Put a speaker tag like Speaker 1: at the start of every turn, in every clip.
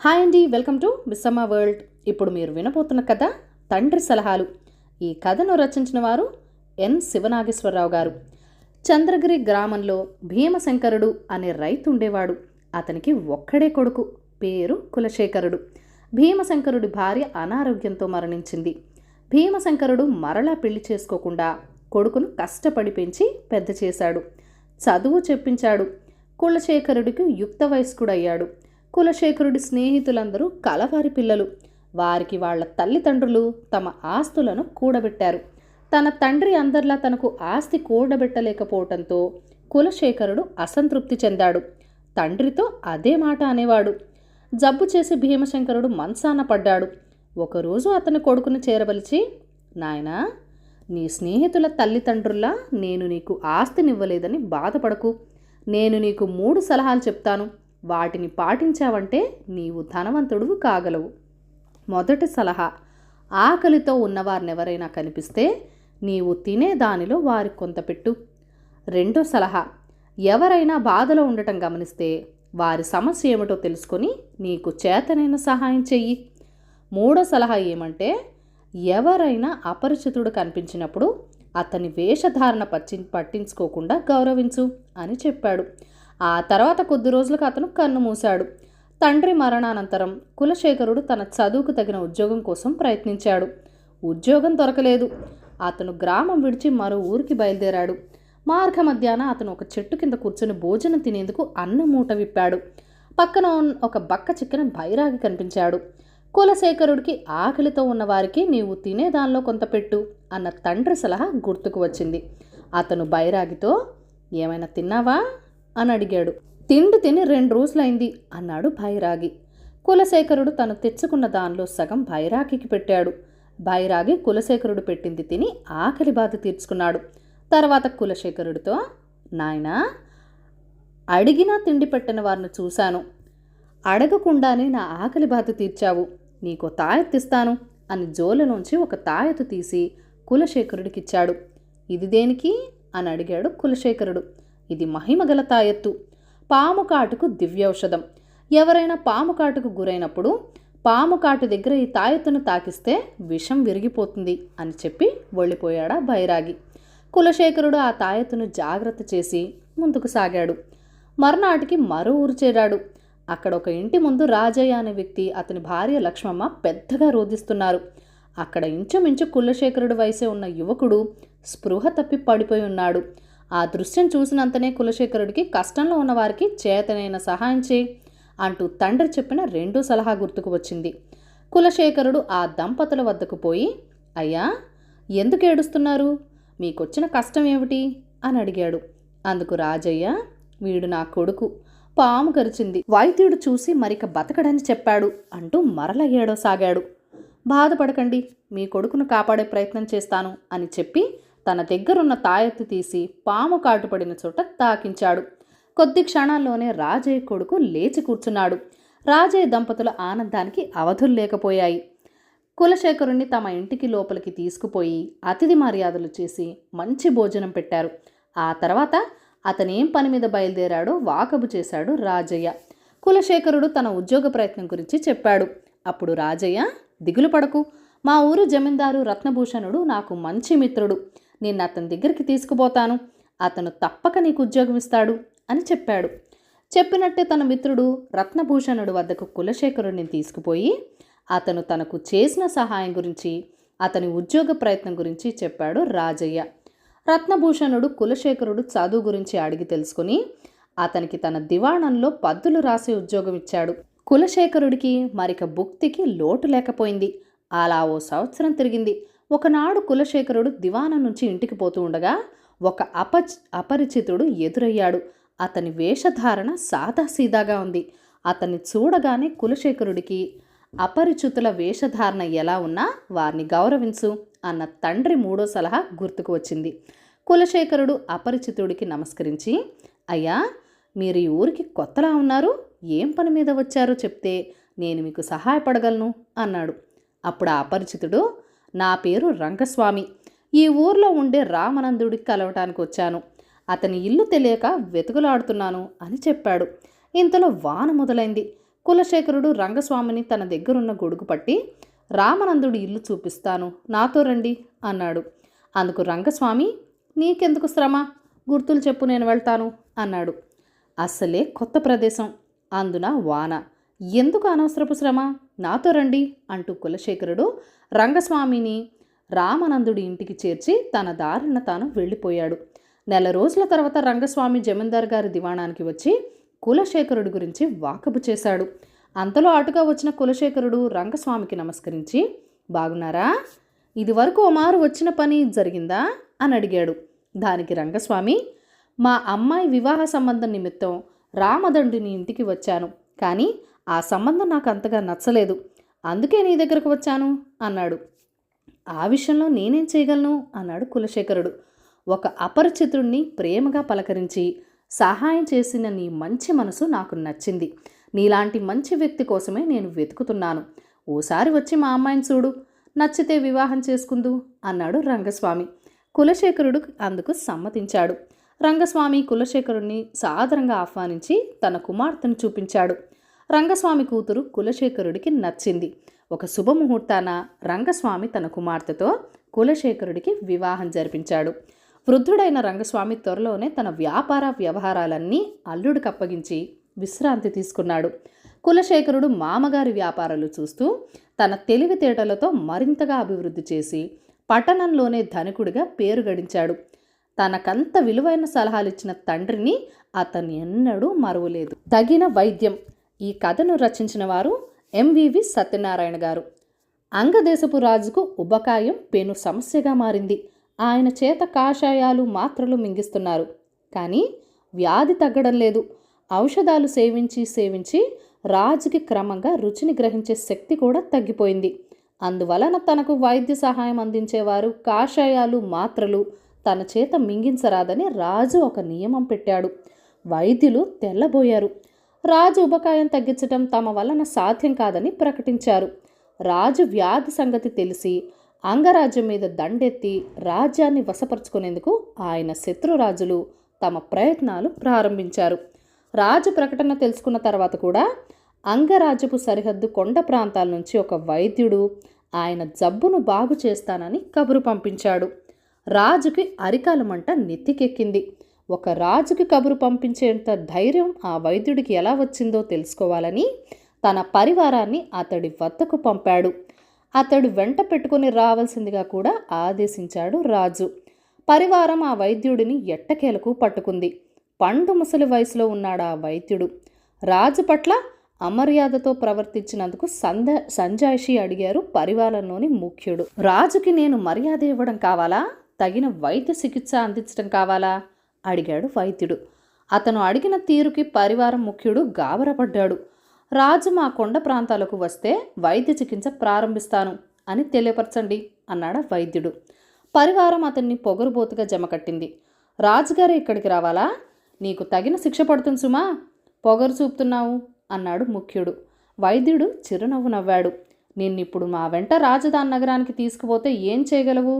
Speaker 1: Hi అండి, welcome to Missamma world. ఇప్పుడు మీరు వినబోతున్న కథ తండ్రి సలహాలు. ఈ కథను రచించిన వారు ఎన్ శివనాగేశ్వరరావు గారు. చంద్రగిరి గ్రామంలో భీమశంకరుడు అనే రైతు ఉండేవాడు. అతనికి ఒక్కడే కొడుకు, పేరు కులశేఖరుడు. భీమశంకరుడి భార్య అనారోగ్యంతో మరణించింది. భీమశంకరుడు మరలా పెళ్లి చేసుకోకుండా కొడుకును కష్టపడి పెంచి పెద్ద చేశాడు. చదువు చెప్పించాడు. కులశేఖరుడికి యుక్త వయస్కుడయ్యాడు. కులశేఖరుడి స్నేహితులందరూ కలవారి పిల్లలు. వారికి వాళ్ళ తల్లిదండ్రులు తమ ఆస్తులను కూడబెట్టారు. తన తండ్రి అందరిలా తనకు ఆస్తి కూడబెట్టలేకపోవటంతో కులశేఖరుడు అసంతృప్తి చెందాడు. తండ్రితో అదే మాట అనేవాడు. జబ్బు చేసి భీమశంకరుడు మంచాన పడ్డాడు. ఒకరోజు అతని కొడుకును చేరబలిచి, నాయనా, నీ స్నేహితుల తల్లిదండ్రుల్లా నేను నీకు ఆస్తినివ్వలేదని బాధపడకు. నేను నీకు 3 సలహాలు చెప్తాను. వాటిని పాటించావంటే నీవు ధనవంతుడువు కాగలవు. మొదటి సలహా, ఆకలితో ఉన్నవారినెవరైనా కనిపిస్తే నీవు తినే దానిలో వారికి కొంత పెట్టు. రెండో సలహా, ఎవరైనా బాధలో ఉండటం గమనిస్తే వారి సమస్య ఏమిటో తెలుసుకొని నీకు చేతనైన సహాయం చెయ్యి. మూడో సలహా ఏమంటే, ఎవరైనా అపరిచితుడు కనిపించినప్పుడు అతని వేషధారణ పట్టించుకోకుండా గౌరవించు అని చెప్పాడు. ఆ తర్వాత కొద్ది రోజులకు అతను కన్ను మూశాడు. తండ్రి మరణానంతరం కులశేఖరుడు తన చదువుకు తగిన ఉద్యోగం కోసం ప్రయత్నించాడు. ఉద్యోగం దొరకలేదు. అతను గ్రామం విడిచి మరో ఊరికి బయలుదేరాడు. మార్గ మధ్యాహ్న అతను ఒక చెట్టు కింద కూర్చొని భోజనం తినేందుకు అన్నం మూట విప్పాడు. పక్కన ఒక బక్క చిక్కిన బైరాగి కనిపించాడు. కులశేఖరుడికి ఆకలితో ఉన్నవారికి నీవు తినే దానిలో కొంత పెట్టు అన్న తండ్రి సలహా గుర్తుకు వచ్చింది. అతను బైరాగితో, ఏమైనా తిన్నావా అని అడిగాడు. తిండి తిని 2 రోజులైంది అన్నాడు బైరాగి. కులశేఖరుడు తను తెచ్చుకున్న దానిలో సగం బైరాగికి పెట్టాడు. బైరాగి కులశేఖరుడు పెట్టింది తిని ఆకలి బాధ తీర్చుకున్నాడు. తర్వాత కులశేఖరుడితో, నాయనా, అడిగినా తిండి పెట్టిన వారిని చూశాను. అడగకుండానే నా ఆకలి బాధ తీర్చావు. నీకో తాయెత్తిస్తాను అని జోలలోంచి ఒక తాయెత్తు తీసి కులశేఖరుడికిచ్చాడు. ఇది దేనికి అని అడిగాడు కులశేఖరుడు. ఇది మహిమగల తాయెత్తు. పాము కాటుకు దివ్యౌషధం. ఎవరైనా పాము కాటుకు గురైనప్పుడు పాము కాటు దగ్గర ఈ తాయెత్తును తాకిస్తే విషం విరిగిపోతుంది అని చెప్పి వెళ్ళిపోయాడా బైరాగి. కులశేఖరుడు ఆ తాయెత్తును జాగ్రత్త చేసి ముందుకు సాగాడు. మర్నాటికి మరో ఊరు చేరాడు. అక్కడ ఒక ఇంటి ముందు రాజయ్య అనే వ్యక్తి, అతని భార్య లక్ష్మమ్మ పెద్దగా రోధిస్తున్నారు. అక్కడ ఇంచుమించు కులశేఖరుడి వయసే ఉన్న యువకుడు స్పృహ తప్పి పడిపోయి ఉన్నాడు. ఆ దృశ్యం చూసినంతనే కులశేఖరుడికి కష్టంలో ఉన్నవారికి చేతనైన సహాయం చేయి అంటూ తండ్రి చెప్పిన 2వ సలహా గుర్తుకు వచ్చింది. కులశేఖరుడు ఆ దంపతుల వద్దకు పోయి, అయ్యా, ఎందుకు ఏడుస్తున్నారు? మీకొచ్చిన కష్టం ఏమిటి అని అడిగాడు. అందుకు రాజయ్య, వీడు నా కొడుకు, పాము గరిచింది, వైద్యుడు చూసి మరిక బతకడని చెప్పాడు అంటూ మరల ఏడవసాగాడు. బాధపడకండి, మీ కొడుకును కాపాడే ప్రయత్నం చేస్తాను అని చెప్పి తన దగ్గరున్న తాయెత్తు తీసి పాము కాటుపడిన చోట తాకించాడు. కొద్ది క్షణాల్లోనే రాజయ్య కొడుకు లేచి కూర్చున్నాడు. రాజయ్య దంపతుల ఆనందానికి అవధులు లేకపోయాయి. కులశేఖరుణ్ణి తమ ఇంటికి లోపలికి తీసుకుపోయి అతిథి మర్యాదలు చేసి మంచి భోజనం పెట్టారు. ఆ తర్వాత అతనేం పని మీద బయలుదేరాడో వాకబు చేశాడు రాజయ్య. కులశేఖరుడు తన ఉద్యోగ ప్రయత్నం గురించి చెప్పాడు. అప్పుడు రాజయ్య, దిగులు పడకు, మా ఊరు జమీందారు రత్నభూషణుడు నాకు మంచి మిత్రుడు. నిన్ను అతని దగ్గరికి తీసుకుపోతాను. అతను తప్పక నీకు ఉద్యోగం ఇస్తాడు అని చెప్పాడు. చెప్పినట్టే తన మిత్రుడు రత్నభూషణుడు వద్దకు కులశేఖరుడిని తీసుకుపోయి అతను తనకు చేసిన సహాయం గురించి, అతని ఉద్యోగ ప్రయత్నం గురించి చెప్పాడు రాజయ్య. రత్నభూషణుడు కులశేఖరుడు చదువు గురించి అడిగి తెలుసుకుని అతనికి తన దివాణంలో పద్దులు రాసే ఉద్యోగం ఇచ్చాడు. కులశేఖరుడికి మరిక భుక్తికి లోటు లేకపోయింది. అలా ఓ సంవత్సరం తిరిగింది. ఒకనాడు కులశేఖరుడు దివాణం నుంచి ఇంటికి పోతూ ఉండగా ఒక అపరిచితుడు ఎదురయ్యాడు. అతని వేషధారణ సాదాసీదాగా ఉంది. అతన్ని చూడగానే కులశేఖరుడికి అపరిచితుల వేషధారణ ఎలా ఉన్నా వారిని గౌరవించు అన్న తండ్రి 3వ సలహా గుర్తుకు వచ్చింది. కులశేఖరుడు అపరిచితుడికి నమస్కరించి, అయ్యా, మీరు ఈ ఊరికి కొత్తలా ఉన్నారు, ఏం పని మీద వచ్చారో చెప్తే నేను మీకు సహాయపడగలను అన్నాడు. అప్పుడు ఆ అపరిచితుడు, నా పేరు రంగస్వామి, ఈ ఊర్లో ఉండే రామానందుడికి కలవటానికి వచ్చాను. అతని ఇల్లు తెలియక వెతుకులాడుతున్నాను అని చెప్పాడు. ఇంతలో వాన మొదలైంది. కులశేఖరుడు రంగస్వామిని తన దగ్గరున్న గొడుగు పట్టి, రామనందుడి ఇల్లు చూపిస్తాను, నాతో రండి అన్నాడు. అందుకు రంగస్వామి, నీకెందుకు శ్రమ, గుర్తులు చెప్పు, నేను వెళ్తాను అన్నాడు. అస్సలే కొత్త ప్రదేశం, అందున వాన, ఎందుకు అనవసరపు శ్రమ, నాతో రండి అంటూ కులశేఖరుడు రంగస్వామిని రామనందుడి ఇంటికి చేర్చి తన దారిన తాను వెళ్ళిపోయాడు. నెల రోజుల తర్వాత రంగస్వామి జమీందార్ గారి దివాణానికి వచ్చి కులశేఖరుడి గురించి వాకబు చేశాడు. అంతలో అటుగా వచ్చిన కులశేఖరుడు రంగస్వామికి నమస్కరించి, బాగున్నారా, ఇది వరకు ఓ మారు వచ్చిన పని జరిగిందా అని అడిగాడు. దానికి రంగస్వామి, మా అమ్మాయి వివాహ సంబంధం నిమిత్తం రామదండుని ఇంటికి వచ్చాను, కానీ ఆ సంబంధం నాకు అంతగా నచ్చలేదు, అందుకే నీ దగ్గరకు వచ్చాను అన్నాడు. ఆ విషయంలో నేనేం చేయగలను అన్నాడు కులశేఖరుడు. ఒక అపరిచితుడిని ప్రేమగా పలకరించి సహాయం చేసిన నీ మంచి మనసు నాకు నచ్చింది. నీలాంటి మంచి వ్యక్తి కోసమే నేను వెతుకుతున్నాను. ఓసారి వచ్చి మా అమ్మాయిని చూడు, నచ్చితే వివాహం చేసుకుందు అన్నాడు రంగస్వామి. కులశేఖరుడు అందుకు సమ్మతించాడు. రంగస్వామి కులశేఖరుడిని సాదరంగా ఆహ్వానించి తన కుమార్తెను చూపించాడు. రంగస్వామి కూతురు కులశేఖరుడికి నచ్చింది. ఒక శుభముహూర్తాన రంగస్వామి తన కుమార్తెతో కులశేఖరుడికి వివాహం జరిపించాడు. వృద్ధుడైన రంగస్వామి త్వరలోనే తన వ్యాపార వ్యవహారాలన్నీ అల్లుడికి అప్పగించి విశ్రాంతి తీసుకున్నాడు. కులశేఖరుడు మామగారి వ్యాపారాలు చూస్తూ తన తెలివితేటలతో మరింతగా అభివృద్ధి చేసి పట్టణంలోనే ధనికుడిగా పేరు గడించాడు. తనకంత విలువైన సలహాలిచ్చిన తండ్రిని అతను ఎన్నడూ మరువలేదు. తగిన వైద్యం. ఈ కథను రచించిన వారు ఎంవివి సత్యనారాయణ గారు. అంగదేశపు రాజుకు ఉబకాయం పెను సమస్యగా మారింది. ఆయన చేత కాషాయాలు మాత్రలు మింగిస్తున్నారు, కానీ వ్యాధి తగ్గడం లేదు. ఔషధాలు సేవించి రాజుకి క్రమంగా రుచిని గ్రహించే శక్తి కూడా తగ్గిపోయింది. అందువలన తనకు వైద్య సహాయం అందించేవారు కాషాయాలు మాత్రలు తన చేత మింగించరాదని రాజు ఒక నియమం పెట్టాడు. వైద్యులు తెల్లబోయారు. రాజు ఉబకాయం తగ్గించటం తమ వలన సాధ్యం కాదని ప్రకటించారు. రాజు వ్యాధి సంగతి తెలిసి అంగరాజ్యం మీద దండెత్తి రాజ్యాన్ని వశపరుచుకునేందుకు ఆయన శత్రురాజులు తమ ప్రయత్నాలు ప్రారంభించారు. రాజు ప్రకటన తెలుసుకున్న తర్వాత కూడా అంగరాజ్యపు సరిహద్దు కొండ ప్రాంతాల నుంచి ఒక వైద్యుడు ఆయన జబ్బును బాగు చేస్తానని కబురు పంపించాడు. రాజుకి అరికాల మంట నెత్తికెక్కింది. ఒక రాజుకి కబురు పంపించేంత ధైర్యం ఆ వైద్యుడికి ఎలా వచ్చిందో తెలుసుకోవాలని తన పరివారాన్ని అతడి వద్దకు పంపాడు. అతడు వెంట పెట్టుకుని రావాల్సిందిగా కూడా ఆదేశించాడు రాజు. పరివారం ఆ వైద్యుడిని ఎట్టకేలకు పట్టుకుంది. పండు ముసలి వయసులో ఉన్నాడు ఆ వైద్యుడు. రాజు పట్ల అమర్యాదతో ప్రవర్తించినందుకు సంజాయిషి అడిగారు పరివారంలోని ముఖ్యుడు. రాజుకి నేను మర్యాద ఇవ్వడం కావాలా, తగిన వైద్య చికిత్స అందించడం కావాలా అడిగాడు వైద్యుడు. అతను అడిగిన తీరుకి పరివారం ముఖ్యుడు గాబరపడ్డాడు. రాజు మా కొండ ప్రాంతాలకు వస్తే వైద్య చికిత్స ప్రారంభిస్తాను అని తెలియపరచండి అన్నాడు వైద్యుడు. పరివారం అతన్ని పొగరుబోతుగా జమకట్టింది. రాజుగారు ఇక్కడికి రావాలా, నీకు తగిన శిక్ష పడుతుంది సుమా, పొగరు చూపుతున్నావు అన్నాడు ముఖ్యుడు. వైద్యుడు చిరునవ్వు నవ్వాడు. నిన్నిప్పుడు మా వెంట రాజధాని నగరానికి తీసుకుపోతే ఏం చేయగలవు?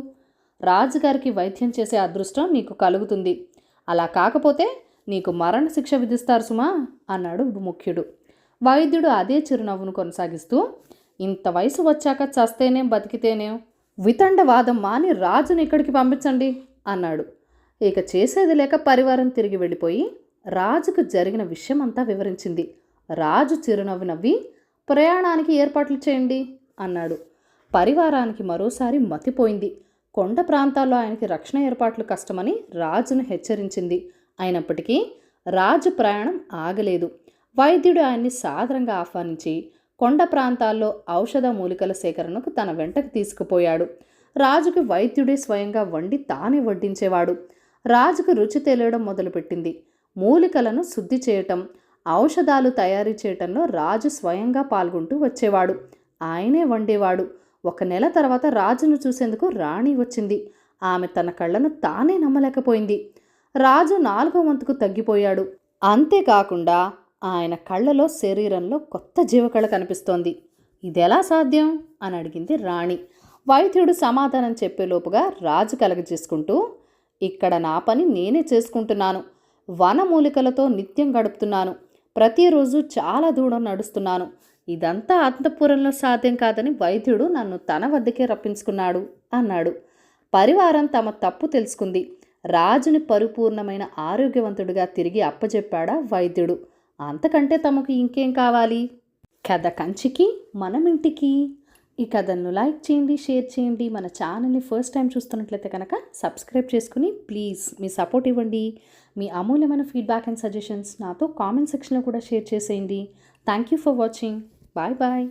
Speaker 1: రాజుగారికి వైద్యం చేసే అదృష్టం నీకు కలుగుతుంది. అలా కాకపోతే నీకు మరణ శిక్ష విధిస్తారు సుమా అన్నాడు ముఖ్యుడు. వైద్యుడు అదే చిరునవ్వును కొనసాగిస్తూ, ఇంత వయసు వచ్చాక చస్తేనేం బతికితేనేం, వితండవాదం మాని రాజుని ఇక్కడికి పంపించండి అన్నాడు. ఇక చేసేది లేక పరివారం తిరిగి వెళ్ళిపోయి రాజుకు జరిగిన విషయం అంతా వివరించింది. రాజు చిరునవ్వు నవ్వి, ప్రయాణానికి ఏర్పాట్లు చేయండి అన్నాడు. పరివారానికి మరోసారి మతిపోయింది. కొండ ప్రాంతాల్లో ఆయనకి రక్షణ ఏర్పాట్లు కష్టమని రాజును హెచ్చరించింది. అయినప్పటికీ రాజు ప్రయాణం ఆగలేదు. వైద్యుడు ఆయన్ని సాదరంగా ఆహ్వానించి కొండ ప్రాంతాల్లో ఔషధ మూలికల సేకరణకు తన వెంటకు తీసుకుపోయాడు. రాజుకి వైద్యుడే స్వయంగా వండి తానే వడ్డించేవాడు. రాజుకు రుచి తెలియడం మొదలుపెట్టింది. మూలికలను శుద్ధి చేయటం, ఔషధాలు తయారీ చేయటంలో రాజు స్వయంగా పాల్గొంటూ వచ్చేవాడు. ఆయనే వండేవాడు. ఒక నెల తర్వాత రాజును చూసేందుకు రాణి వచ్చింది. ఆమె తన కళ్ళను తానే నమ్మలేకపోయింది. రాజు 4వ వంతుకు తగ్గిపోయాడు. అంతేకాకుండా ఆయన కళ్ళలో, శరీరంలో కొత్త జీవకళ కనిపిస్తోంది. ఇదెలా సాధ్యం అని అడిగింది రాణి. వైద్యుడు సమాధానం చెప్పేలోపుగా రాజు కలగజేసుకుంటూ, ఇక్కడ నా పని నేనే చేసుకుంటున్నాను. వనమూలికలతో నిత్యం గడుపుతున్నాను. ప్రతిరోజు చాలా దూరం నడుస్తున్నాను. ఇదంతా అంతఃపురంలో సాధ్యం కాదని వైద్యుడు నన్ను తన వద్దకే రప్పించుకున్నాడు అన్నాడు. పరివారం తమ తప్పు తెలుసుకుంది. రాజుని పరిపూర్ణమైన ఆరోగ్యవంతుడిగా తిరిగి అప్పచెప్పాడా వైద్యుడు. అంతకంటే తమకు ఇంకేం కావాలి? కథ కంచికి మనమింటికి. ఈ కథను లైక్ చేయండి, షేర్ చేయండి. మన ఛానల్ని ఫస్ట్ టైం చూస్తున్నట్లయితే కనుక సబ్స్క్రైబ్ చేసుకుని ప్లీజ్ మీ సపోర్ట్ ఇవ్వండి. మీ అమూల్యమైన ఫీడ్బ్యాక్ అండ్ సజెషన్స్ నాతో కామెంట్ సెక్షన్లో కూడా షేర్ చేసేయండి. Thank you for watching. Bye bye.